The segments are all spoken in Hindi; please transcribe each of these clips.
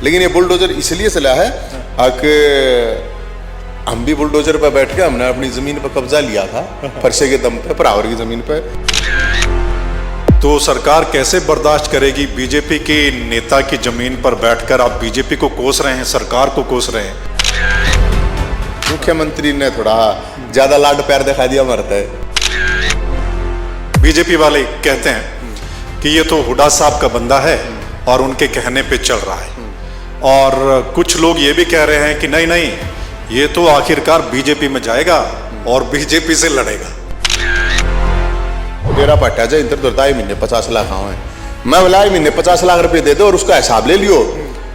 लेकिन ये बुलडोजर इसलिए चला है कि हम भी बुलडोजर पर बैठ के हमने अपनी जमीन पर कब्जा लिया था फरसे के दम पे, परावर की जमीन पे। तो सरकार कैसे बर्दाश्त करेगी बीजेपी के नेता की जमीन पर बैठकर आप बीजेपी को कोस रहे हैं, सरकार को कोस रहे हैं। मुख्यमंत्री ने थोड़ा ज्यादा लाड प्यार दिखा दिया मरता है। बीजेपी वाले कहते हैं कि ये तो हुड्डा साहब का बंदा है और उनके कहने पे चल रहा है, और कुछ लोग ये भी कह रहे हैं कि नहीं नहीं, ये तो आखिरकार बीजेपी में जाएगा और बीजेपी से लड़ेगा। मेरा पट्टा जो इंटर दुर्दाई महीने 50 लाख आवे, मैं बोला महीने 50 लाख रुपए दे दो और उसका हिसाब ले लियो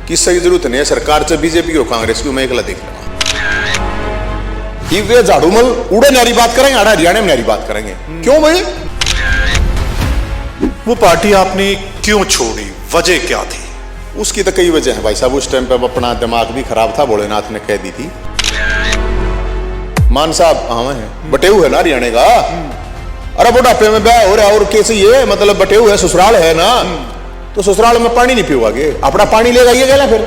कि सही जरूरत नहीं है सरकार से बीजेपी और कांग्रेस की, मैं एकला देख लूंगा। वे झाड़ूमल उड़े नारी बात करेंगे, आड़ा हरियाणा में नारी बात करेंगे। क्यों भाई? वो पार्टी आपने क्यों छोड़ी, वजह क्या थी? उसकी तो कई वजह है भाई साहब। उस टाइम पे अपना दिमाग भी खराब था, भोलेनाथ ने कह दी थी। मान साहब आवे हैं, बटेऊ है ना हरियाणा का। अरे बुढ़ापे में ब्याह हो रहा है और कैसे ये मतलब बटेऊ है, ससुराल है ना, तो ससुराल में पानी नहीं पीओगे, अपना पानी लेगा ये कहला। फिर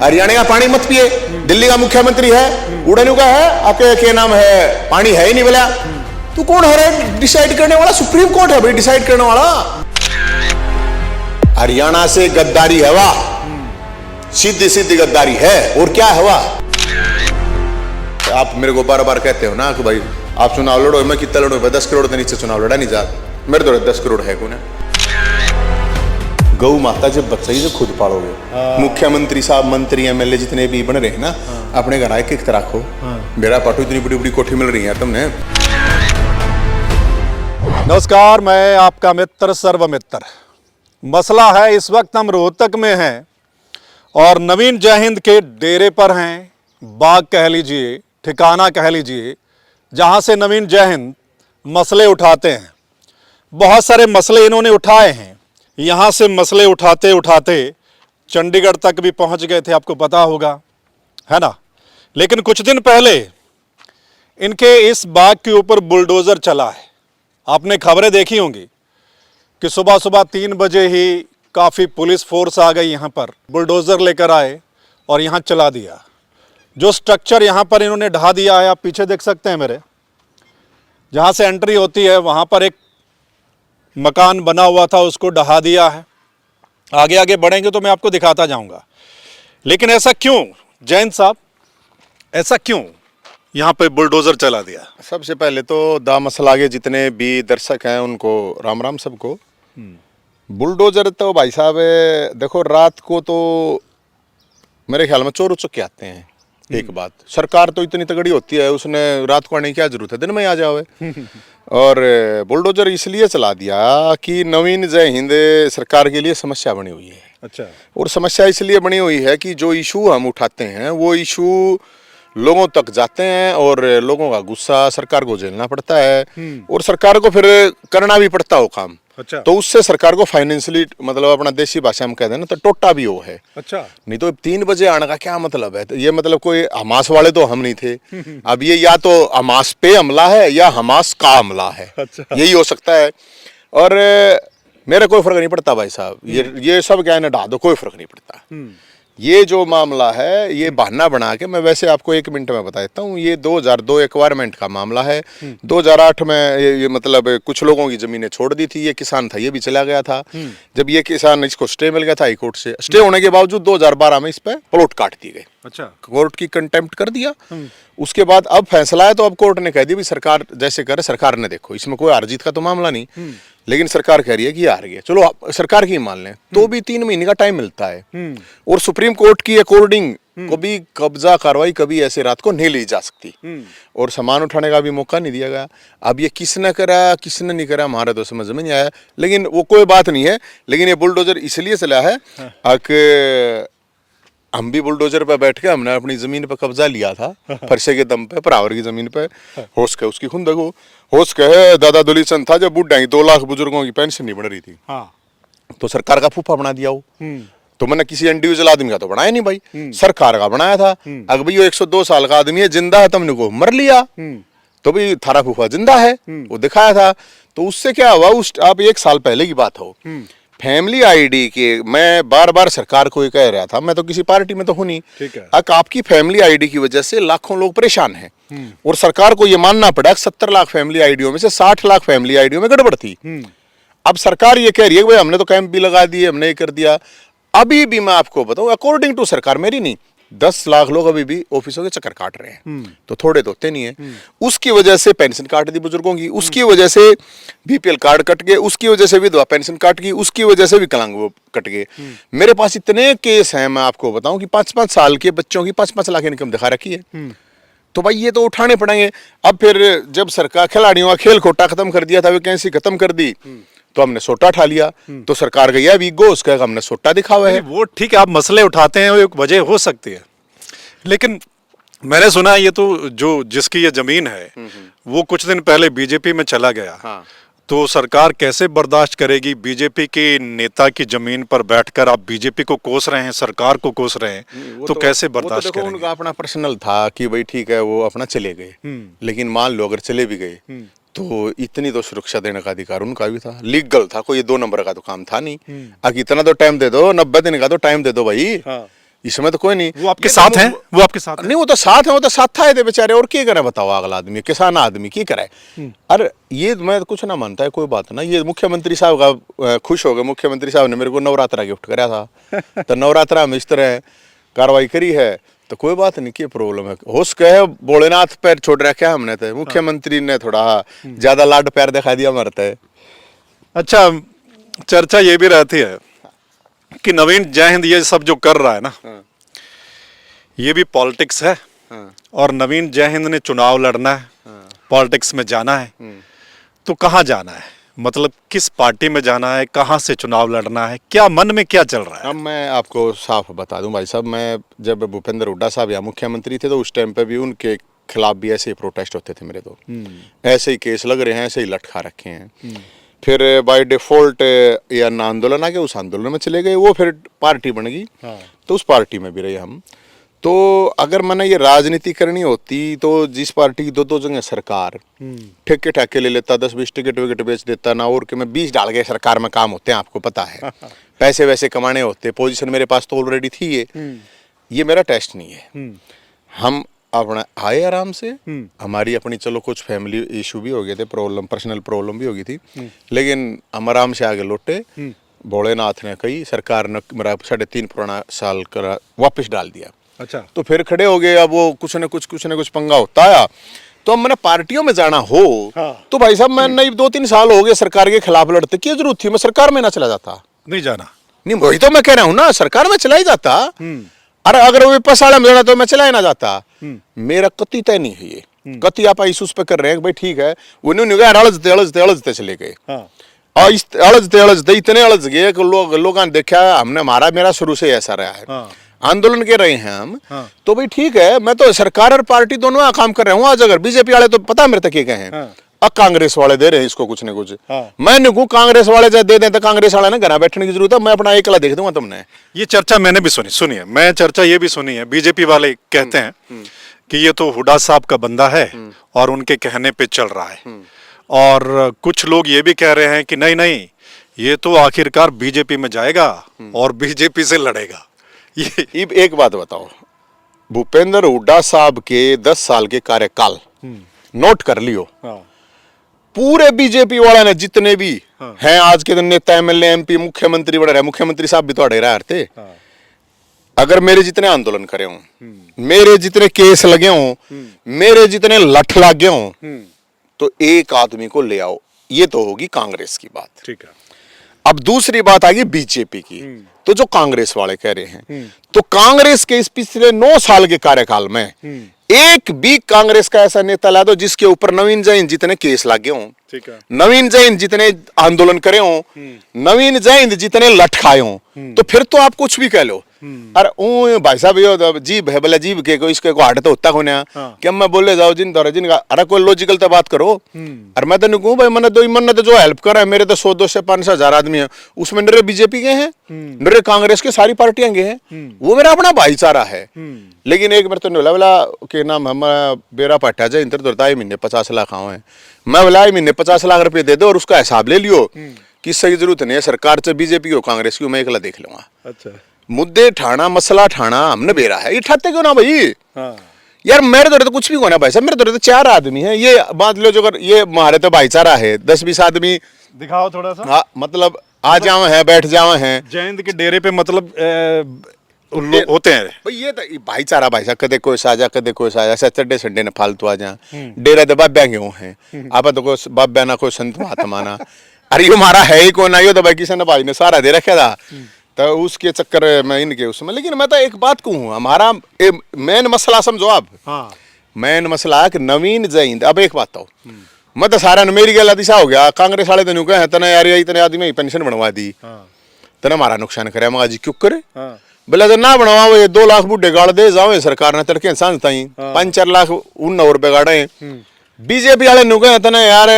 हरियाणा का पानी मत पिए। दिल्ली का मुख्यमंत्री है, उड़ानू का है, आपके क्या नाम है, पानी है ही नहीं बोला। तू कौन है डिसाइड करने वाला? सुप्रीम कोर्ट है भाई डिसाइड करने वाला। हरियाणा से गद्दारी है वाह, सीधी सीधी गद्दारी है। और क्या है वाह? आप मेरे को बार बार कहते हो ना कि भाई आप चुनाव लड़ो, मैं कितना लड़ो, 10 करोड़ के नीचे चुनाव लड़ा नहीं जा। मेरे तो 10 करोड़ है को ना। गौ माता जब बच्चा ही खुद पालोगे, मुख्यमंत्री साहब, मंत्री, एमएलए जितने भी बन रहे हैं ना, अपने घर आए किक तरह रखो। मेरा पाटू इतनी बड़ी बड़ी कोठी मिल रही है तुमने। नमस्कार, मैं आपका मित्र सर्वमित्र। मसला है इस वक्त हम रोहतक में हैं और नवीन जयहिंद के डेरे पर हैं, बाग कह लीजिए, ठिकाना कह लीजिए, जहां से नवीन जयहिंद मसले उठाते हैं। बहुत सारे मसले इन्होंने उठाए हैं। यहाँ से मसले उठाते उठाते चंडीगढ़ तक भी पहुँच गए थे, आपको पता होगा, है ना। लेकिन कुछ दिन पहले इनके इस बाग के ऊपर बुलडोज़र चला है। आपने खबरें देखी होंगी कि सुबह सुबह 3 बजे ही काफ़ी पुलिस फोर्स आ गई यहाँ पर, बुलडोज़र लेकर आए और यहाँ चला दिया। जो स्ट्रक्चर यहाँ पर इन्होंने ढा दिया है, आप पीछे देख सकते हैं मेरे, जहाँ से एंट्री होती है वहाँ पर एक मकान बना हुआ था, उसको ढहा दिया है। आगे आगे बढ़ेंगे तो मैं आपको दिखाता जाऊंगा। लेकिन ऐसा क्यों जैन साहब, ऐसा क्यों यहाँ पे बुलडोजर चला दिया? सबसे पहले तो दा मसला के जितने भी दर्शक हैं उनको राम राम सबको। बुलडोजर तो भाई साहब देखो, रात को तो मेरे ख्याल में चोर उचक के आते हैं। एक बात, सरकार तो इतनी तगड़ी होती है, उसने रात को आने की क्या जरूरत है, दिन में ही आ जाओगे। और बुलडोजर इसलिए चला दिया कि नवीन जयहिंद सरकार के लिए समस्या बनी हुई है। अच्छा। और समस्या इसलिए बनी हुई है कि जो इशू हम उठाते हैं वो इशू लोगों तक जाते हैं और लोगों का गुस्सा सरकार को झेलना पड़ता है और सरकार को फिर करना भी पड़ता हो काम। अच्छा। तो उससे सरकार को फाइनेंशियली, मतलब अपना देसी भाषा में कहते हैं ना, तो टोटा भी वो है। अच्छा। नहीं तो 3 बजे आने का क्या मतलब है? तो ये मतलब कोई हमास वाले तो हम नहीं थे। अब ये या तो हमास पे हमला है या हमास का हमला है। अच्छा। यही हो सकता है। और मेरा कोई फर्क नहीं पड़ता भाई साहब, ये सब क्या है ना, ढा दो, कोई फर्क नहीं पड़ता। ये जो मामला है ये बहाना बना के, मैं वैसे आपको 1 मिनट में बता देता हूँ। ये 2002 एक्वायरमेंट का मामला है। 2008 में ये मतलब कुछ लोगों की जमीनें छोड़ दी थी। ये किसान था, ये भी चला गया था। जब ये किसान, इसको स्टे मिल गया था हाईकोर्ट से, स्टे होने के बावजूद 2012 में इस पे प्लॉट काट दिए गए। अच्छा। कोर्ट की कंटेम्प्ट कर दिया। उसके बाद अब फैसला है तो अब कोर्ट ने कह दिया भी सरकार जैसे करे, सरकार ने देखो, इसमें कोई हार जीत का तो मामला नहीं, लेकिन सरकार कह रही है कि हार गई, चलो सरकार की मान लें, तो भी 3 महीने का टाइम मिलता है। और सुप्रीम कोर्ट की अकॉर्डिंग कभी कब्जा कार्रवाई कभी ऐसे रात को नहीं ली जा सकती और सामान उठाने का भी मौका नहीं दिया गया। अब ये किसने करा किसने नहीं करा हमारा तो समझ में नहीं आया, लेकिन वो कोई बात नहीं है। लेकिन ये बुलडोजर इसलिए चला है कि हम भी बुलडोजर पे बैठ के हमने अपनी जमीन पे कब्जा लिया था फरसे के दम पे, परावर की जमीन पे। होश के उसकी खुद देखो, होश कहे दादा दुलीचंद था जब बुढ़ा 2 लाख बुजुर्गों की पेंशन नहीं बढ़ रही थी। हाँ। तो सरकार का फूफा बना दिया वो। तो मैंने किसी इंडिविजुअल आदमी का तो बनाया नहीं भाई, सरकार का बनाया था। अगर भाई 102 साल का आदमी है, जिंदा है, तुमने को मर लिया, तो भाई थारा फूफा जिंदा है, वो दिखाया था। तो उससे क्या हुआ, उस आप 1 साल पहले की बात हो, फैमिली आईडी के मैं बार बार सरकार को ये कह रहा था, मैं तो किसी पार्टी में तो हूं नहीं, ठीक है। अब आपकी फैमिली आईडी की वजह से लाखों लोग परेशान हैं और सरकार को ये मानना पड़ा 70 लाख फैमिली आईडियों में से 60 लाख फैमिली आईडियों में गड़बड़ थी। अब सरकार ये कह रही है कि भाई हमने तो कैंप भी लगा दिए, हमने ये कर दिया। अभी भी मैं आपको बताऊं, अकॉर्डिंग टू सरकार, मेरी नहीं, 10 लाख लोग अभी भी ऑफिसों के चक्कर काट रहे हैं, तो थोड़े तो होते नहीं है। उसकी वजह से पेंशन काट दी बुजुर्गों की, उसकी वजह से बीपीएल कार्ड कट गए, उसकी वजह से विधवा पेंशन काट गई, उसकी वजह से विकलांग वो कट गए। मेरे पास इतने केस हैं, मैं आपको बताऊं कि 5-5 साल के बच्चों की 5-5 लाख इनकम दिखा रखी है। तो भाई ये तो उठाने पड़ेंगे। अब फिर जब सरकार खिलाड़ियों का खेल खोटा खत्म कर दिया था, वैकेंसी खत्म कर दी, तो हमने सोटा उठा लिया। तो सरकार गई अभी गोस कहेगा हमने सोटा दिखा हुआ है। वो ठीक है, आप मसले उठाते हैं, वो एक वजह हो सकती है, लेकिन मैंने सुना है ये तो जो जिसकी ये जमीन है वो कुछ दिन पहले बीजेपी में चला गया। हाँ। तो सरकार कैसे बर्दाश्त करेगी बीजेपी के नेता की जमीन पर बैठकर आप बीजेपी को कोस रहे हैं, सरकार को कोस रहे हैं, तो कैसे बर्दाश्त देखो करेंगे? उनका अपना पर्सनल था कि भाई ठीक है वो अपना चले गए, लेकिन मान लो अगर चले भी गए तो इतनी तो सुरक्षा देने का अधिकार उनका भी था, लीगल था, कोई ये 2 नंबर का तो काम था नहीं। अब इतना तो टाइम दे दो, 90 दिन का तो टाइम दे दो भाई। हाँ। इसमें तो कोई नहीं। वो आपके साथ हैं? वो आपके साथ नहीं, वो तो साथ है, वो तो साथ था बेचारे, और क्या करे बताओ, अगला आदमी किसान आदमी की करे। अरे ये मैं कुछ ना मानता है, कोई बात ना, ये मुख्यमंत्री साहब का खुश हो गए, मुख्यमंत्री साहब ने मेरे को नवरात्रा गिफ्ट कराया था, तो नवरात्रा में इस तरह कार्रवाई करी है, तो कोई बात नहीं, क्या प्रॉब्लम है। हो सके भोलेनाथ पैर छोड़ रखा हमने, तो मुख्यमंत्री ने थोड़ा ज्यादा लाड प्यार दिखा दिया मरता है। अच्छा, चर्चा ये भी रहती है कि नवीन जय हिंद ये सब जो कर रहा है ना, ये भी पॉलिटिक्स है। और नवीन जय हिंद ने चुनाव लड़ना है, पॉलिटिक्स में जाना है, तो कहाँ जाना है, मतलब किस पार्टी में जाना है, कहाँ से चुनाव लड़ना है, क्या मन में क्या चल रहा है? अब मैं आपको साफ बता दूं भाई साहब, मैं जब भूपेंद्र हुड्डा साहब यहाँ मुख्यमंत्री थे तो उस टाइम पे भी उनके खिलाफ भी ऐसे ही प्रोटेस्ट होते थे मेरे, तो ऐसे ही केस लग रहे हैं, ऐसे ही लटका रखे हैं। फिर बाय डिफॉल्ट या आंदोलन आ गया, उस आंदोलन में चले गए, वो फिर पार्टी बन गई, तो उस पार्टी में भी रहे हम। तो अगर मैंने ये राजनीति करनी होती तो जिस पार्टी की 2-2 जगह सरकार, ठेके ठाके ले लेता, 10-20 टिकट विकेट बेच देता ना, और कि मैं 20 डाल गए सरकार में काम होते हैं, आपको पता है। पैसे वैसे कमाने होते, पोजीशन मेरे पास तो ऑलरेडी थी। ये मेरा टेस्ट नहीं है। हम अपना आए आराम से, हमारी अपनी चलो कुछ फैमिली इशू भी हो गए थे, प्रॉब्लम, पर्सनल प्रॉब्लम भी हो गई थी, लेकिन हम आराम से आगे लौटे। भोलेनाथ ने कही, सरकार ने मेरा 3.5 पुराना साल का वापस डाल दिया। अच्छा, तो फिर खड़े हो गए। अब वो कुछ न कुछ पंगा होता है। तो अब मैंने पार्टियों में जाना हो, तो भाई साहब मैं नहीं, 2-3 साल हो गए सरकार के खिलाफ लड़ते, क्या जरूरत थी, मैं सरकार में ना चला जाता? नहीं जाना, नहीं, वही तो मैं कह रहा हूँ ना, सरकार में चला ही जाता। अरे अगर वो विपक्ष वाले में जाना तो मैं चला ही ना जाता। मेरा कति तय नहीं है ये, कति आप इस पे कर रहे हैं भाई ठीक है, वो नहीं अड़जते चले गए, और इस अड़जते इतने अड़ज गए कि लोगों ने देखा, हमने मेरा शुरू से ऐसा रहा है, आंदोलन के रहे हैं हम। तो भाई ठीक है, मैं तो सरकार और पार्टी दोनों काम कर रहा हूँ। आज अगर बीजेपी वाले तो पता मेरे तक ये कहे हैं, अब कांग्रेस वाले दे रहे हैं इसको कुछ न कुछ। मैं नहीं कहूँ कांग्रेस वाले चाहे दे दें तो कांग्रेस वाले ने घर बैठने की जरूरत है, मैं अपना एकला देख दूंगा। तुमने ये चर्चा मैंने भी सुनी है, मैं चर्चा ये भी सुनी है, बीजेपी वाले कहते हैं कि ये तो हुड्डा साहब का बंदा है और उनके कहने पे चल रहा है, और कुछ लोग ये भी कह रहे हैं कि नहीं, ये तो आखिरकार बीजेपी में जाएगा और बीजेपी से लड़ेगा। ये एक बात बताओ, भूपेंद्र हुड्डा साहब के 10 साल के कार्यकाल नोट कर लियो, पूरे बीजेपी वाले ने जितने भी हैं आज के दिन नेता, एमएलए, एमपी, मुख्यमंत्री बन रहे, मुख्यमंत्री साहब भी तो अड़े रहे थे। अगर मेरे जितने आंदोलन करे हों, मेरे जितने केस लगे हों, मेरे जितने लठ लागे हों, तो एक आदमी को ले आओ, ये तो होगी कांग्रेस की बात। ठीक है। अब दूसरी बात आ गई बीजेपी की, तो जो कांग्रेस वाले कह रहे हैं, तो कांग्रेस के इस पिछले 9 साल के कार्यकाल में एक भी कांग्रेस का ऐसा नेता ला दो जिसके ऊपर नवीन जैन जितने केस लागे हों, ठीक है, नवीन जैन जितने आंदोलन करे हों, नवीन जैन जितने लठ खाए हों, तो फिर तो आप कुछ भी कह लो। अरे ओ भाई साहब ये जीभ है, भले जीभ के को इसके को हट तो होता को ना कि मैं बोले जाओ जिन दौरे जिनका, अरे कोई लॉजिकल तो बात करो। अरे मैं तो नहीं कहूँ भाई, मैंने तो जो हेल्प करा है, मेरे तो 100, 200, 500 हजार आदमी है, उसमें नरे बीजेपी के हैं, नरे कांग्रेस के सारी पार्टियां गए हैं, वो मेरा अपना भाईचारा है। लेकिन एक बार तो नहीं बोला के नाम हम बेरा पाठा जाए इंटर तो महीने 50 लाख आओ है, मैं बोला महीने 50 लाख रुपए दे दो और उसका हिसाब ले लियो, किसी की जरूरत नहीं है सरकार से बीजेपी हो कांग्रेस की हो, मैं एकला देख लूंगा। अच्छा। मुद्दे ठाना मसला ठाना हमने बेरा है, ये ठाते क्यों ना भाई। हाँ। यार मेरे तो कुछ भी होना भाई साहब, मेरे तो 4 आदमी है, ये मान लो जो अगर ये हमारे तो भाईचारा है 10-20 आदमी। दिखाओ थोड़ा सा। हाँ मतलब आ जावे हैं बैठ जावे हैं जय हिंद के डेरे पे, मतलब लोग होते हैं भाई, ये तो भाईचारा भाई साहब, कदे कोई साजा कदे कोई साजा, सैटरडे संडे ने फालतू आ जा डेरा तो बाब्या क्यों है, आप तो कोई बाब्या ना कोई संत महात्मा ना, अरे ये हमारा है ही कौन, यो तो भाई किसी ने भाई ने सारा दे रखा था, तो उसके चक्कर में इनके उसमें। लेकिन मैं तो एक बात कहूँ, हमारा मेन मसला समझो आप। हाँ। मेन मसला है कि नवीन जय हिंद। अब एक बात तो मैं तो सारा मेरी गला दिशा हो गया, कांग्रेस वाले तो कहे तना यार इतने आदमी पेंशन बनवा दी, तना हमारा नुकसान करे, मगा जी क्यों करे, बोले तो ना बनवा, वो 2 लाख बुढ़े गाड़ दे जाओ सरकार ने तड़के सांझ ताई 5-4 लाख 19 रुपए गाड़े। बीजेपी वाले नुके तना यार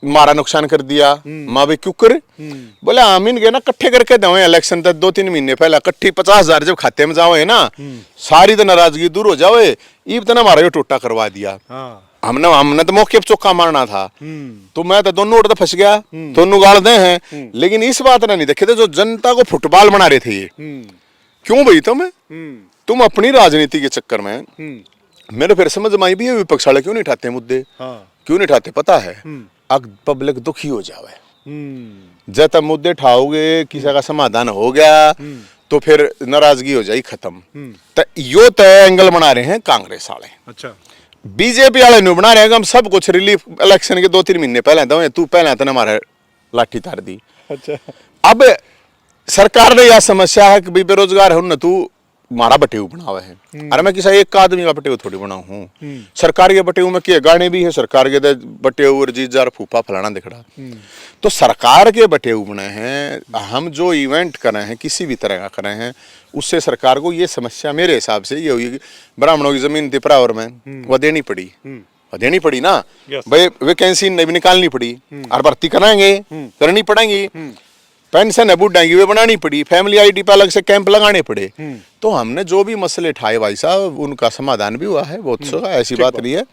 मारा नुकसान कर दिया, माँ भाई क्यों करे, बोले हम इनके ना कट्ठे करके दे इलेक्शन तक 2-3 महीने पहले कट्ठी 50,000 जब खाते में जाओ है ना, सारी तो नाराजगी दूर हो जाओ, ईब तो हमारा जो टोटा करवा दिया। हमने तो मौके पर चौका मारना था, तो मैं तो दोनों तो फंस गया, दोनों गाड़ दे हैं। लेकिन इस बात ने नहीं देखे थे जो जनता को फुटबॉल बना रहे थे ये, क्यों भाई तुम अपनी राजनीति के चक्कर में, मेरे फिर समझ में आई भी है विपक्ष वाले क्यों नहीं उठाते मुद्दे, क्यों नहीं उठाते पता है, अब पब्लिक दुखी हो जावे, जब तक मुद्दे उठाओगे किसी का समाधान हो गया तो फिर नाराजगी हो जाएगी खत्म। तो यो तय एंगल बना रहे हैं कांग्रेस वाले। अच्छा। बीजेपी वाले नहीं बना रहे हैं, हम सब कुछ रिलीफ इलेक्शन के 2-3 महीने पहले दो, तू पहले तो हमारे लाठी तार दी। अच्छा। अब सरकार ने यह समस्या है कि बेरोजगार है न, तू मारा बटेऊ बनावा है, अरे मैं किसी एक आदमी का बटेऊ थोड़ी बनाऊ हूँ, सरकार के बटेऊ में क्या गाने भी है, सरकार के बटेऊ और जीत जार फूफा फलाना दिखड़ा, तो सरकार के बटेऊ बने हैं। हम जो इवेंट कर रहे हैं किसी भी तरह का कर रहे हैं, उससे सरकार को ये समस्या मेरे हिसाब से ये हुई कि ब्राह्मणों की जमीन तिपरावर में वह देनी पड़ी, वह देनी पड़ी ना भाई, वैकेंसी नहीं निकालनी पड़ी और भर्ती कराएंगे, करनी पड़ेंगी, पेंशन है बुढ़ा की वे बनानी पड़ी, फैमिली आईडी पे अलग से कैंप लगाने पड़े। तो हमने जो भी मसले उठाए भाई साहब उनका समाधान भी हुआ है बहुत सा, ऐसी बात नहीं है।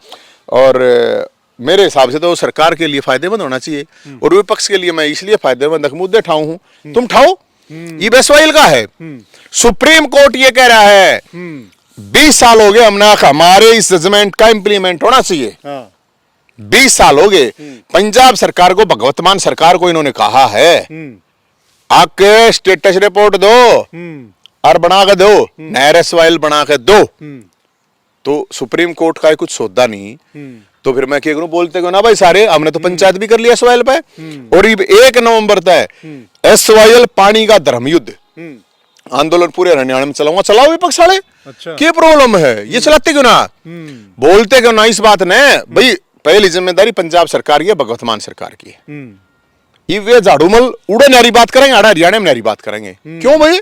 और मेरे हिसाब से तो सरकार के लिए फायदेमंद होना चाहिए, और विपक्ष के लिए मैं इसलिए फायदेमंद मुद्दे उठाऊ हूँ, तुम उठाओ, ये बेसवाइल का है। सुप्रीम कोर्ट ये कह रहा है 20 साल हो गए हमने, हमारे इस जजमेंट का इंप्लीमेंट होना चाहिए। 20 साल हो गए, पंजाब सरकार को, भगवत मान सरकार को इन्होंने कहा है आके स्टेटस रिपोर्ट दो और बना के दो, नहर सवाइल बना के दो, तो सुप्रीम कोर्ट का कुछ सौदा नहीं, तो फिर मैं क्या करूं, बोलते क्यों ना भाई सारे, हमने तो पंचायत भी कर लिया सवाइल पे, और 1 नवंबर तक सवाइल पानी का धर्म युद्ध आंदोलन पूरे हरियाणा में चलाऊंगा, चलाओ विपक्ष वाले। अच्छा। क्या प्रॉब्लम है, ये चलाते क्यों ना, बोलते क्यों ना इस बात ने भाई, पहली जिम्मेदारी पंजाब सरकार की है, भगवत मान सरकार की है, ये वे झाड़ूमल उड़े नारी बात करेंगे, हरियाणा में नारी बात करेंगे, क्यों भाई,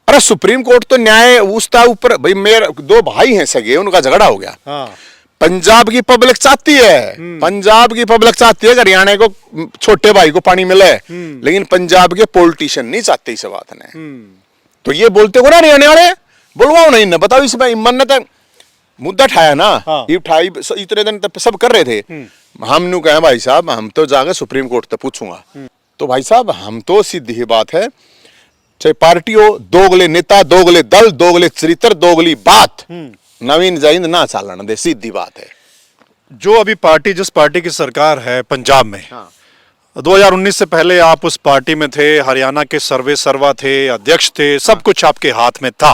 अरे सुप्रीम कोर्ट तो न्याय उसका ऊपर, भाई मेरे 2 भाई हैं सगे, उनका झगड़ा हो गया। पंजाब की पब्लिक चाहती है, पंजाब की पब्लिक चाहती है कि हरियाणा को छोटे भाई को पानी मिले, लेकिन पंजाब के पॉलिटिशियन नहीं चाहते इस बात ने, तो ये बोलते हो ना हरियाणा वाले, बुलवाओ नहीं, बताओ इसमें मन ने मुद्दा उठाया ना, ये उठाई इतने दिन तक सब कर रहे थे, हम नु कहे भाई साहब हम तो जाकर सुप्रीम कोर्ट तक पूछूंगा, तो भाई साहब हम तो सीधी ही बात है, चाहे पार्टी हो, दोगले नेता, दोगले दल, दोगले चरित्र, दोगली बात, नवीन जय हिंद ना चालन दे, सीधी बात है। जो अभी पार्टी, जिस पार्टी की सरकार है पंजाब में, 2019 से पहले आप उस पार्टी में थे, हरियाणा के सर्वे सर्वा थे, अध्यक्ष थे, सब कुछ आपके हाथ में था,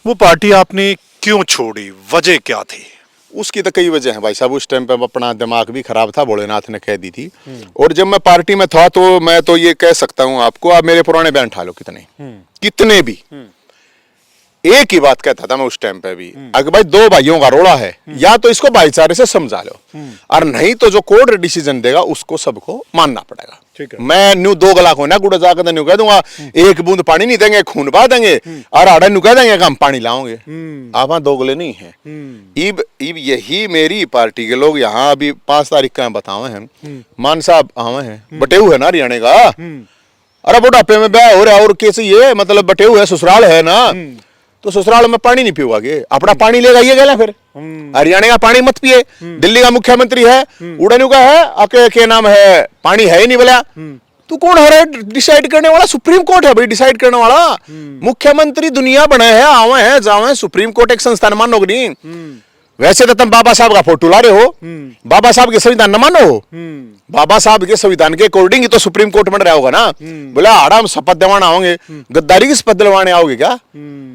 वो पार्टी आपने क्यों छोड़ी, वजह क्या थी? उसकी तो कई वजह है भाई साहब, उस टाइम पे अपना दिमाग भी खराब था, भोलेनाथ ने कह दी थी, और जब मैं पार्टी में था तो मैं तो ये कह सकता हूं आपको, आप मेरे पुराने बयान उठा लो कितने भी, एक ही बात कहता था मैं उस टाइम पे भी, अगर भाई 2 भाइयों का रोड़ा है, या तो इसको भाईचारे से समझा लो, और नहीं तो जो कोर्ट डिसीजन देगा उसको सबको मानना पड़ेगा। मैं न्यू 2 गला को ना गुड़ा जाकर न्यू कह दूंगा 1 बूंद पानी नहीं देंगे, खून बहा देंगे, और आड़ा न्यू कह देंगे कि हम पानी लाओगे, आप 2 गले नहीं है। इब यही मेरी पार्टी के लोग यहाँ अभी 5 तारीख का बतावे हैं, मान साहब आवे हैं, बटेऊ है ना हरियाणा का, अरे बुढ़ापे में ब्याह हो रहा है, और कैसे ये मतलब बटेऊ है, ससुराल है ना, तो ससुराल में पानी नहीं पियोगा के अपना पानी लेगा ये गया फिर हरियाणा का पानी मत पिए। दिल्ली का मुख्यमंत्री है उड़ानू का है आके के नाम है पानी है ही नहीं बोला तो कौन है डिसाइड करने वाला? सुप्रीम कोर्ट है भाई डिसाइड करने वाला। मुख्यमंत्री दुनिया बने हैं आवे हैं जावे, सुप्रीम कोर्ट एक संस्थान मानो नहीं। वैसे तो तुम बाबा साहब का फोटो ला रहे हो, बाबा साहब के संविधान न मानो, बाबा साहब के संविधान के अकॉर्डिंग ही तो सुप्रीम कोर्ट बन रहा होगा ना। बोला आराम शपथ दिलवाना आओगे, गद्दारी की शपथ दिलवाने आओगे क्या?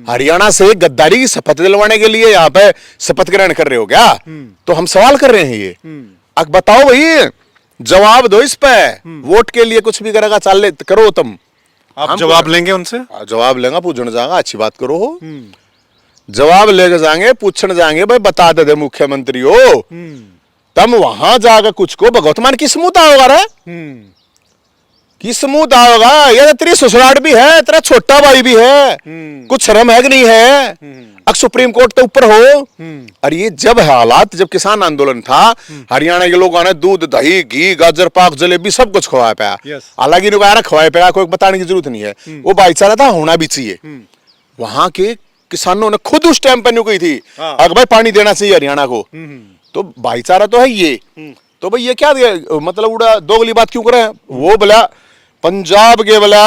हरियाणा से गद्दारी की शपथ दिलवाने के लिए यहाँ पे शपथ ग्रहण कर रहे हो क्या? तो हम सवाल कर रहे हैं ये। अब बताओ भाई, जवाब दो इस पे। वोट के लिए कुछ भी करेगा चाल करो तुम, आप जवाब लेंगे उनसे? जवाब लेगा, पूछने जाएगा, अच्छी बात करो हो। जवाब लेके जाएंगे, पूछने जाएंगे, भाई बता दे मुख्यमंत्री हो तम वहां जाकर कुछ को भगवत मान किस मुंह होगा रे? किस मुंह होगा? ये तेरी ससुराल भी है, तेरा छोटा भाई भी है, कुछ शर्म है कि नहीं है? अब सुप्रीम कोर्ट तो ऊपर हो। और ये जब हालात, जब किसान आंदोलन था, हरियाणा के लोगों ने दूध दही घी गाजर पाक जलेबी सब कुछ खवाया पाया। हालांकि खवाया पाया, कोई बताने की जरूरत नहीं है, वो भाईचारा था, होना भी चाहिए। वहां के किसानों ने खुद उस टाइम पे न्यू कही थी अगर भाई पानी देना चाहिए हरियाणा को, तो भाईचारा तो है ये। तो भाई ये क्या मतलब उड़ा दोगली बात क्यों करे? वो बोला पंजाब के बोला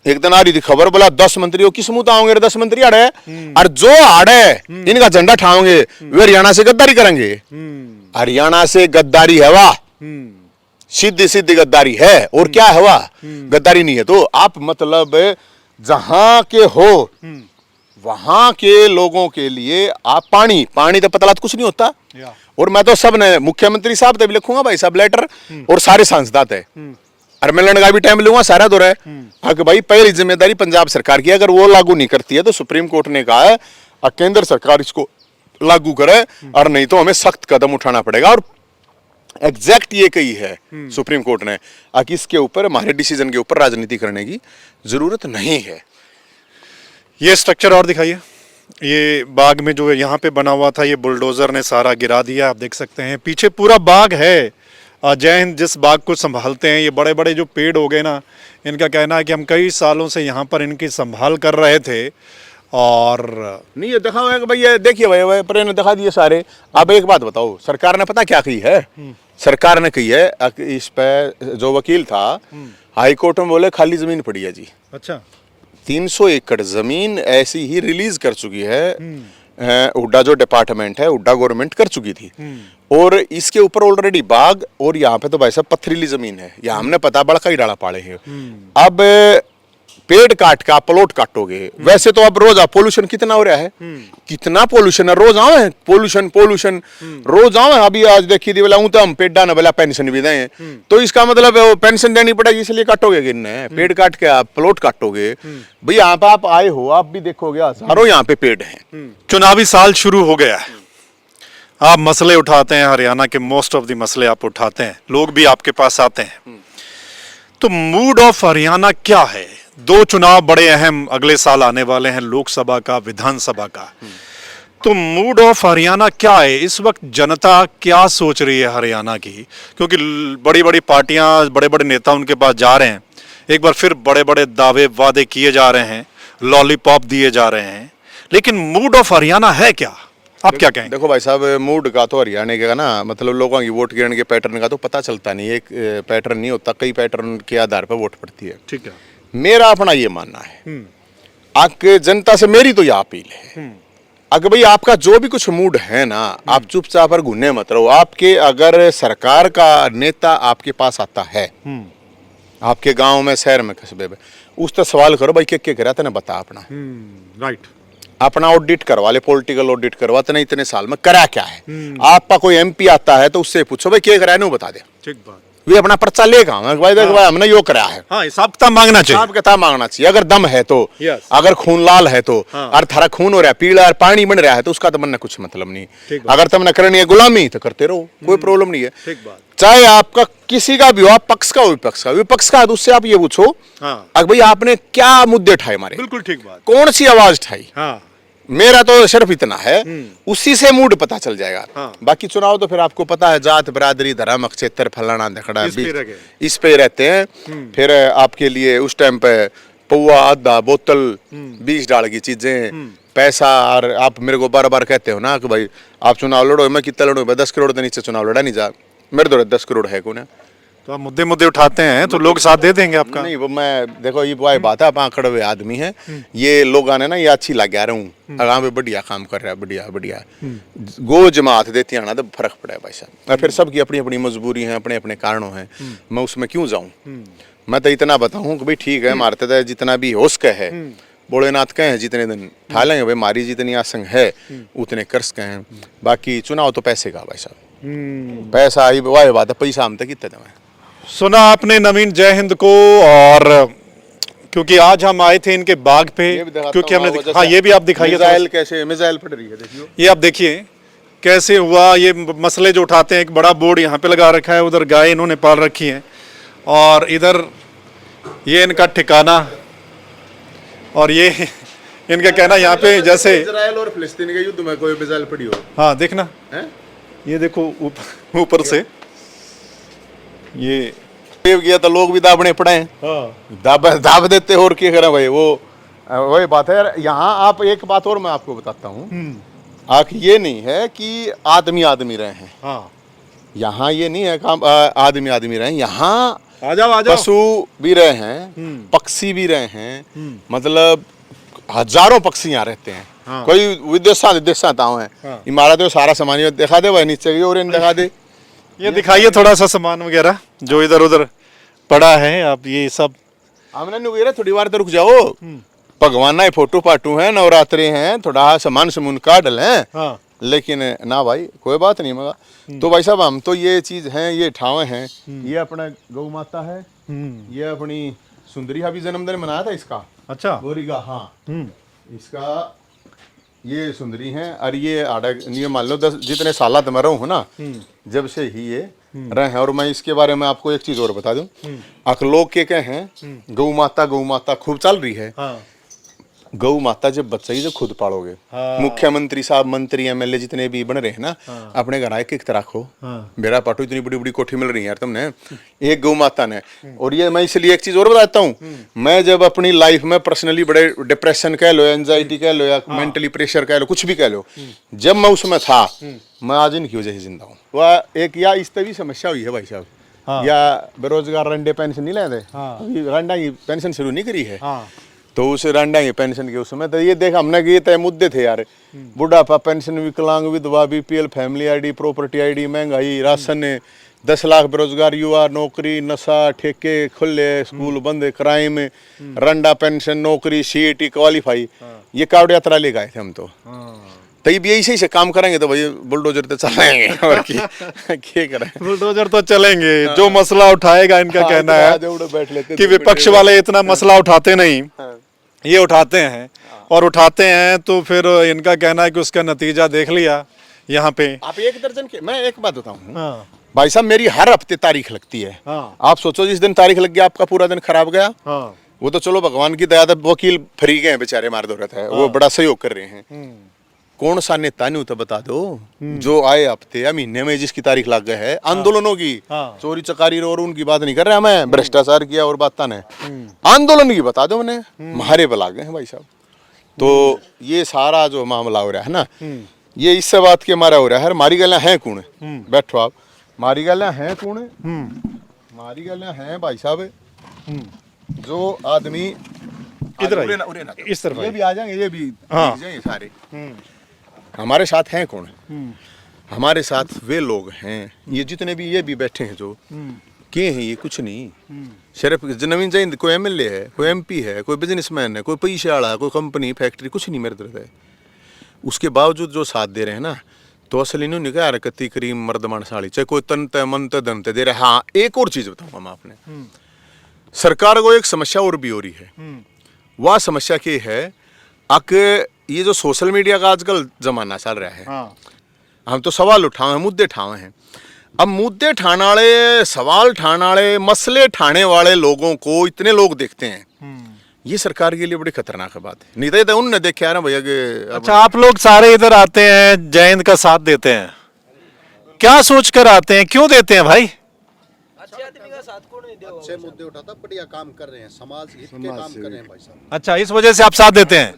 एक दिन आ रही थी खबर, बोला 10 मंत्रियों किस मुंह आओगे? 10 मंत्री आड़े, और जो आड़े इनका झंडा ठाओगे वे हरियाणा से गद्दारी करेंगे। हरियाणा से गद्दारी है वाह, सीधी सीधी गद्दारी है। और क्या है वाह? गद्दारी नहीं है। तो आप मतलब जहां के हो वहां के लोगों के लिए आप पानी तो पता कुछ नहीं होता। और मैं तो सब ने मुख्यमंत्री साहब तभी लिखूंगा भाई साहब लेटर, और सारे सांसद है, और मैं लड़ने का भी टाइम लूंगा सारा दो रहे। भाई पहली जिम्मेदारी पंजाब सरकार की, अगर वो लागू नहीं करती है तो सुप्रीम कोर्ट ने कहा है केंद्र सरकार इसको लागू करे, और नहीं तो हमें सख्त कदम उठाना पड़ेगा। और एग्जैक्ट ये कही है सुप्रीम कोर्ट ने कि इसके ऊपर, हमारे डिसीजन के ऊपर राजनीति करने की जरूरत नहीं है। ये स्ट्रक्चर और दिखाइए। ये बाग में जो यहाँ पे बना हुआ था, ये बुलडोजर ने सारा गिरा दिया। आप देख सकते हैं पीछे पूरा बाग है। जय हिंद जिस बाग को संभालते हैं, ये बड़े बड़े जो पेड़ हो गए ना, इनका कहना है कि हम कई सालों से यहाँ पर इनकी संभाल कर रहे थे। और नहीं ये दिखा है कि भाई ये देखिए भाई पर दिखा दिए सारे। अब एक बात बताओ, सरकार ने पता क्या कही है? सरकार ने कही है इस पे जो वकील था हाई कोर्ट में बोले खाली जमीन पड़ी है जी। अच्छा, 300 एकड़ जमीन ऐसी ही रिलीज कर चुकी है हुड्डा जो डिपार्टमेंट है, हुड्डा गवर्नमेंट कर चुकी थी। और इसके ऊपर ऑलरेडी बाग, और यहाँ पे तो भाई साहब पथरीली जमीन है, यहाँ हमने पता बड़ा कई डाला पाड़े हैं। अब पेड़ काट का प्लॉट काटोगे, वैसे तो अब रोज पोल्यूशन कितना हो रहा है, कितना पोल्यूशन है, रोज आवे पोल्यूशन रोज आवे। अभी आज देखी थी बोला तो हम पेड़ न बोला पेंशन भी दें, तो इसका मतलब पेंशन देनी पड़ेगी इसलिए काटोगे किन्ने? पेड़ काट के आप प्लॉट काटोगे भाई। यहाँ पे आप आए हो, आप भी देखोगे हजारों यहाँ पे पेड़ हैं। चुनावी साल शुरू हो गया है, आप मसले उठाते हैं, हरियाणा के मोस्ट ऑफ द मसले आप उठाते हैं, लोग भी आपके पास आते हैं। तो मूड ऑफ हरियाणा क्या है? 2 चुनाव बड़े अहम अगले साल आने वाले हैं, लोकसभा का, विधानसभा का। तो मूड ऑफ हरियाणा क्या है इस वक्त? जनता क्या सोच रही है हरियाणा की? क्योंकि बड़ी बड़ी पार्टियां, बड़े बड़े नेता उनके पास जा रहे हैं, एक बार फिर बड़े बड़े दावे वादे किए जा रहे हैं, लॉलीपॉप दिए जा रहे हैं, लेकिन मूड ऑफ हरियाणा है क्या? आप क्या कहें? देखो भाई साहब, मूड का तो हरियाणा का ना मतलब लोगों की वोट गिरने के पैटर्न का तो पता चलता नहीं, एक पैटर्न नहीं होता, कई पैटर्न के आधार पर वोट पड़ती है। ठीक है, मेरा अपना ये मानना है, आपके जनता से मेरी तो यह अपील है, अगर भाई आपका जो भी कुछ मूड है ना, आप चुपचाप पर घूमने मत रहो। आपके अगर सरकार का नेता आपके पास आता है, आपके गांव में, शहर में, कस्बे में, उससे सवाल करो भाई क्या करा था, बता अपना। राइट, अपना ऑडिट करवा ले, पॉलिटिकल ऑडिट करवाते नहीं इतने साल में करा क्या है। आपका कोई एमपी आता है तो उससे पूछो भाई क्या करा है, बता दे। ठीक बात, वे अपना पर्चा लेगा भाई, देख भाई हमने यो करा है। हाँ, हिसाब किताब मांगना चाहिए, हिसाब किताब मांगना चाहिए। अगर दम है तो, अगर खून लाल है तो, और थारा खून हो रहा है पीला और पानी बन रहा है तो उसका तो बनना कुछ मतलब नहीं। अगर तुमने करनी है गुलामी तो करते रहो, कोई प्रॉब्लम नहीं है। चाहे आपका किसी का भी हो, आप पक्ष का हो विपक्ष का, उससे आप ये पूछो अगर भाई आपने क्या मुद्दे उठाए हमारे, बिल्कुल ठीक बात, कौन सी आवाज उठाई। मेरा तो सिर्फ इतना है, उसी से मूड पता चल जाएगा। बाकी चुनाव तो फिर आपको पता है, जात बरादरी धर्म क्षेत्र फलाना धकड़ा इस पे रहते हैं। फिर आपके लिए उस टाइम पे पौवा आधा बोतल 20 डाल की चीजें पैसा। और आप मेरे को बार बार कहते हो ना कि भाई आप चुनाव लड़ो, मैं कितना लड़ू, 10 करोड़ के नीचे चुनाव लड़ा नहीं जा, मेरे तो 10 करोड़ है कौन है। तो आप मुद्दे मुद्दे उठाते हैं तो लोग साथ दे देंगे आपका? नहीं वो मैं देखो ये वो बात है, आप आंकड़े हुए आदमी हैं, ये लोग आने ना ये अच्छी लग रहा हूँ आराम पे बढ़िया काम कर रहा है, बढ़िया बढ़िया गो जमात देती है ना, तो फर्क पड़ा है भाई साहब। और फिर सबकी अपनी अपनी मजबूरी है, अपने अपने कारणों हैं, मैं उसमें क्यों जाऊँ। मैं तो इतना बताऊँ कि भाई ठीक है मारते थे जितना भी हो सके है, भोलेनाथ कहे हैं जितने दिन ठा लेंगे भाई, मारी जितनी आसंग है उतने कर सके हैं। बाकी चुनाव तो पैसे का भाई साहब, पैसा ही वाह बात है, पैसा हम तक कितने दें। सुना आपने नवीन जय हिंद को, और क्योंकि आज हम आए थे इनके बाग पे, क्योंकि हमने हाँ ये भी आप दिखाइए, मिसाइल कैसे मिसाइल फट रही है देखियो, ये आप देखिए कैसे हुआ। ये मसले जो उठाते हैं, एक बड़ा बोर्ड यहाँ पे लगा रखा है, उधर गाय इन्होंने पाल रखी है, और इधर ये इनका ठिकाना, और ये इनका कहना यहाँ पे जैसे इजराइल और फिलिस्तीन के युद्ध में कोई मिसाइल पड़ी हो। हाँ देखना है? ये देखो ऊपर से ये गया तो लोग भी दाबने पड़े हैं। हाँ। दाब देते हो और क्या करें भाई, वो वही बात है यार। यहाँ आप एक बात और मैं आपको बताता हूँ, आख ये नहीं है कि आदमी आदमी रहे हैं, हाँ। यहाँ ये नहीं है कि आदमी आदमी रहे हैं, यहाँ आ जाओ पशु भी रहे हैं, पक्षी भी रहे हैं, मतलब हजारों पक्षी यहाँ रहते हैं। हाँ। कोई विदेशा ताऊ है। हाँ। इमारत में सारा सामान दिखा दे भाई, नीचे की और दिखा दे, ये दिखाइए थोड़ा सा सामान वगैरह जो इधर उधर पड़ा है, आप ये सब। हमने नहीं कह रहे थोड़ी बार तो रुक जाओ, भगवान ना फोटो पाटू है, नवरात्रि हैं, थोड़ा सामान समून काट लें। हाँ। लेकिन ना भाई कोई बात नहीं मगा। तो भाई साहब हम तो ये चीज हैं, ये ठावे हैं, ये अपना गौ माता है, ये अपनी सुंदरी का भी जन्मदिन मनाया था इसका। अच्छा। गोरी का, हाँ इसका ये सुंदरी हैं। और ये मान लो 10 जितने साल मैं रहूँ हूँ ना, जब से ही ये रहे हैं। और मैं इसके बारे में आपको एक चीज और बता दूं, लोग के कहें गौ माता खूब चल रही है। हाँ। गौ माता जब बच्चा ही जब खुद पालोगे, हाँ। मुख्यमंत्री साहब, मंत्री, एमएलए जितने भी बन रहे हैं ना, हाँ। अपने घर आए एक रखो। हाँ। मेरा पाटू इतनी बड़ी बड़ी कोठी मिल रही है यार तुमने, एक गौ माता ने। और ये मैं इसलिए एक चीज और बताता हूँ, मैं जब अपनी लाइफ में पर्सनली बड़े डिप्रेशन कह लो, एंजाइटी कह लो, या मेंटली प्रेशर कह लो, कुछ भी कह लो, जब मैं उसमें था, मैं आज इनकी वजह से जिंदा हूँ। वह एक या इस तरह समस्या हुई है भाई साहब। हाँ। या बेरोजगार रंडे पेंशन नहीं लेते, हाँ। अभी रंडा की पेंशन शुरू नहीं करी है। हाँ। तो उसे रंडा की पेंशन के उसमें तो ये देखा हमने कि ये तय मुद्दे थे यार, बुढ़ापा पेंशन, विकलांग, विधवा, BPL, family ID, property ID, महंगाई, राशन, 10 लाख बेरोजगार युवा, नौकरी, नशा, ठेके खुले, स्कूल बंद, क्राइम, रंडा पेंशन, नौकरी, सीईटी क्वालिफाई, ये कावड़ यात्रा ले गए थे हम। तो तब यही सही से काम करेंगे तो भाई बुलडोजर तो चलाएंगे, और क्या करें, बुलडोजर तो चलेंगे। जो मसला उठाएगा, इनका कहना है बैठ लेते कि विपक्ष वाले इतना मसला उठाते नहीं, ये उठाते हैं, और उठाते हैं तो फिर इनका कहना है कि उसका नतीजा देख लिया यहाँ पे। आप 1 दर्जन के, मैं एक बात बताऊँ हाँ। भाई साहब, मेरी हर हफ्ते तारीख लगती है। हाँ। आप सोचो जिस दिन तारीख लग गया आपका पूरा दिन खराब गया। हाँ। वो तो चलो भगवान की दया, वकील फ्री गए बेचारे, मार दो रहता है, वो बड़ा सहयोग कर रहे हैं। कौन सा नेता नहीं तो बता दो जो आए हफ्ते या महीने में जिसकी तारीख लग गए है आंदोलनों की। हाँ। चोरी चकारी और उनकी बात नहीं कर रहा मैं, भ्रष्टाचार किया और बात ने, आंदोलन की बता दो मैंने, मारे पे लाग गए हैं भाई साहब। तो ये सारा जो मामला हो रहा है ना, ये इससे बात के मारा हो रहा है। मारी गलियां हैं कौन, बैठो आप, मारी गलियां हैं कौन, मारी गलियां हैं भाई साहब जो आदमी इधर उरे ना, इस तरफ ये भी आ जाएंगे, ये भी हाँ। जाएंगे सारे। हमारे साथ हैं कौन, हमारे साथ वे लोग हैं, ये जितने भी ये भी बैठे हैं जो के हैं, ये कुछ नहीं, सिर्फ नवीन जय हिंद, कोई एमएलए है, कोई एमपी है, कोई बिजनेसमैन है, कोई पैसे वाला है, कोई कंपनी फैक्ट्री, कुछ नहीं मेरे तरफ है। उसके बावजूद जो साथ दे रहे हैं ना, तो असली नहीं क्या रकती करीम मर्दमान साड़ी, चाहे कोई तन मन धन दे रहे। हाँ एक और चीज बताऊंगा मैं आपने, सरकार को एक समस्या और भी हो रही है। वह समस्या क्या है, ये जो सोशल मीडिया का आजकल जमाना चल रहा है, हाँ। हम तो सवाल उठाए हैं, मुद्दे ठाए हैं। अब मुद्दे ठाने वाले, सवाल ठाने वाले, मसले ठाने वाले लोगों को इतने लोग देखते हैं, ये सरकार के लिए बड़ी खतरनाक बात है। नहीं तो उनने देखा ना भैया कि अच्छा, आप लोग सारे इधर आते हैं, जय हिंद का साथ देते हैं, क्या सोच कर आते हैं, क्यों देते हैं भाई? अच्छे आदमी का साथ कौन अच्छे मुद्दे उठाता, बढ़िया काम कर रहे हैं, समाज हित के काम कर रहे हैं भाई साहब। अच्छा, इस वजह से आप साथ देते हैं।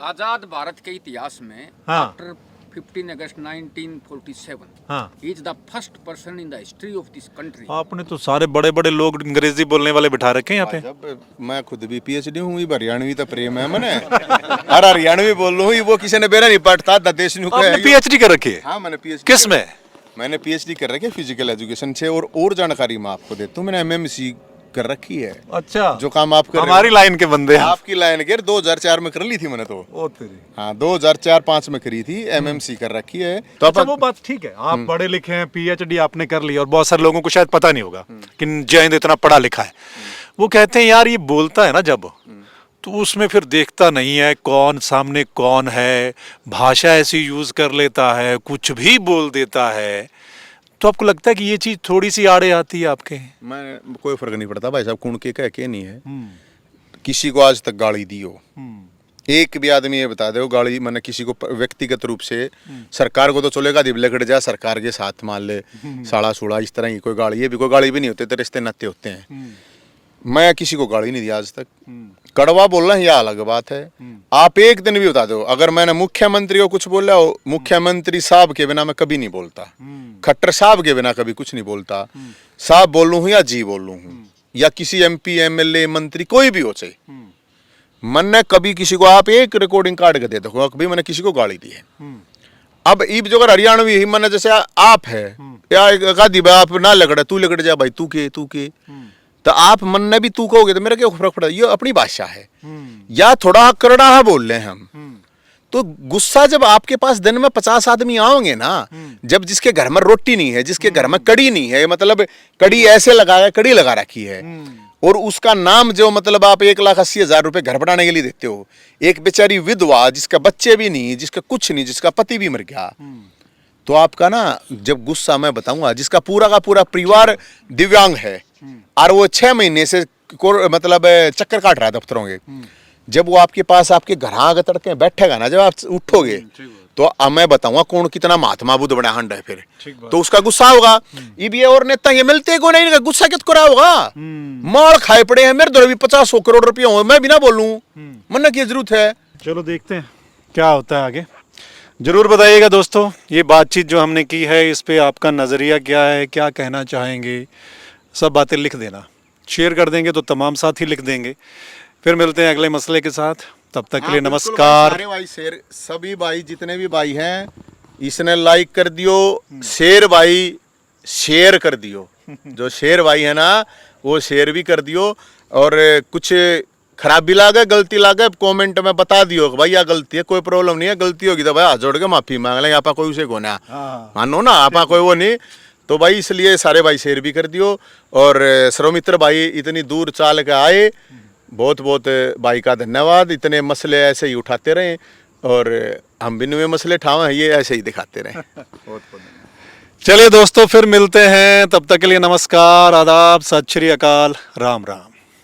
आजाद भारत के इतिहास में हाँ। आफ्टर 15 अगस्त 1947 हाँ। Is the first person in the history of this country. आपने तो सारे बड़े बड़े लोग अंग्रेजी बोलने वाले बिठा रखे हैं यहाँ पे। जब मैं खुद भी पीएचडी हूँ, हरियाणवी तो प्रेम है मैंने। अरे हरियाणवी बोल रहा हूँ, वो किसी ने बेरा नहीं पढ़ता देश नु आपने पीएचडी कर रखी है? हाँ, मैंने पीएचडी किस में? मैंने पीएचडी कर रखी है फिजिकल एजुकेशन से। और जानकारी मैं आपको देता हूँ, मैंने एमएमसी कर रखी है। अच्छा, जो काम आप कर रहे हो, हमारी लाइन के बंदे हैं। आपकी लाइन के 2004 में कर ली थी मैंने तो। ओ तेरी। हाँ, 2004-5 में करी थी, एमएमसी कर रखी है। तो अच्छा, वो बात ठीक है, आप पढ़े लिखे हैं, पीएचडी आपने कर ली, और बहुत सारे लोगों को शायद पता नहीं होगा कि जय हिंद इतना पढ़ा लिखा है। वो कहते हैं यार ये बोलता है ना जब, तो उसमें फिर देखता नहीं है कौन सामने कौन है, भाषा ऐसी यूज कर लेता है, कुछ भी बोल देता है। तो आपको लगता है कि ये चीज थोड़ी सी आड़े आती है आपके? मैं कोई फर्क नहीं पड़ता भाई साहब, कौन के कह के नहीं है। किसी को आज तक गाली दी हो, एक भी आदमी ये बता दे गाली मैंने किसी को व्यक्तिगत रूप से, सरकार को तो चलेगा दिब लगड़ जा, सरकार के साथ मान ले साड़ा सूड़ा इस तरह की कोई गाली, ये भी कोई गाली भी नहीं होते, तो रिश्ते नाते होते हैं। मैं किसी को गाली नहीं दी आज तक। कड़वा बोलना यह अलग बात है। आप एक दिन भी बता दो, अगर मैंने मुख्यमंत्री को कुछ बोला हो, मुख्यमंत्री साहब के बिना मैं कभी नहीं बोलता, खट्टर साहब के बिना कभी कुछ नहीं बोलता। साहब बोल लूँ या जी बोल लूँ, या किसी एमपी एमएलए मंत्री कोई भी हो चाहे, मैंने कभी किसी को, आप एक रिकॉर्डिंग काट के दे दो, कभी मैंने किसी को गाली दी है। अब ईब जो अगर हरियाणवी ही मैंने जैसे आप है या गादी आप ना लगड़ा, तू लगड़ जा भाई, तू के तो आप मन ने भी तू कहोगे तो मेरा क्या फर्क पड़ा, ये अपनी भाषा है। या थोड़ा करड़ा बोल रहे हैं हम, तो गुस्सा जब आपके पास दिन में 50 आदमी आओगे ना, जब जिसके घर में रोटी नहीं है, जिसके घर में कड़ी नहीं है, मतलब कड़ी ऐसे कड़ी लगा रखी है, और उसका नाम जो मतलब आप 1,80,000 रुपए घर बनाने के लिए देते हो, एक बेचारी विधवा जिसका बच्चे भी नहीं, जिसका कुछ नहीं, जिसका पति भी मर गया, तो आपका ना जब गुस्सा मैं बताऊंगा, जिसका पूरा का पूरा परिवार दिव्यांग है और वो 6 महीने से मतलब चक्कर काट रहा है दफ्तरों के, जब वो आपके पास आपके घर आगे तड़के बैठेगा ना, जब आप उठोगे तो मैं बताऊंगा कौन कितना महात्मा बुद्ध बना हंड है फिर, तो उसका गुस्सा होगा। ये और नेता ये मिलते को नहीं, गुस्सा कित को रहा होगा, मार खाए पड़े हैं, मेरे दो भी 50 करोड़ रुपये हो, मैं भी ना बोलूं, मन की जरूरत है। चलो देखते हैं क्या होता है आगे। जरूर बताइएगा दोस्तों, ये बातचीत जो हमने की है इस पे आपका नज़रिया क्या है, क्या कहना चाहेंगे, सब बातें लिख देना, शेयर कर देंगे तो तमाम साथी लिख देंगे। फिर मिलते हैं अगले मसले के साथ, तब तक के लिए नमस्कार। सारे भाई शेयर, सभी भाई जितने भी भाई हैं, इसने लाइक कर दियो, शेयर भाई शेयर कर दियो, जो शेयर भाई है ना वो शेयर भी कर दियो, और कुछ खराबी लागे गलती लागे कमेंट में बता दियो कि भाई यह गलती है, कोई प्रॉब्लम नहीं है, गलती होगी तो भाई हाथ जोड़ के माफी मांग लेंगे, आपा कोई उसे गोना मानो ना, आपा कोई वो नहीं, तो भाई इसलिए सारे भाई शेयर भी कर दियो। और सर्वमित्र भाई इतनी दूर चाल के आए, बहुत बहुत भाई का धन्यवाद। इतने मसले ऐसे ही उठाते रहें और हम भी नए मसले उठावे, ये ऐसे ही दिखाते रहें। बहुत बहुत चलिए दोस्तों, फिर मिलते हैं, तब तक के लिए नमस्कार, आदाब, सत श्री अकाल, राम राम।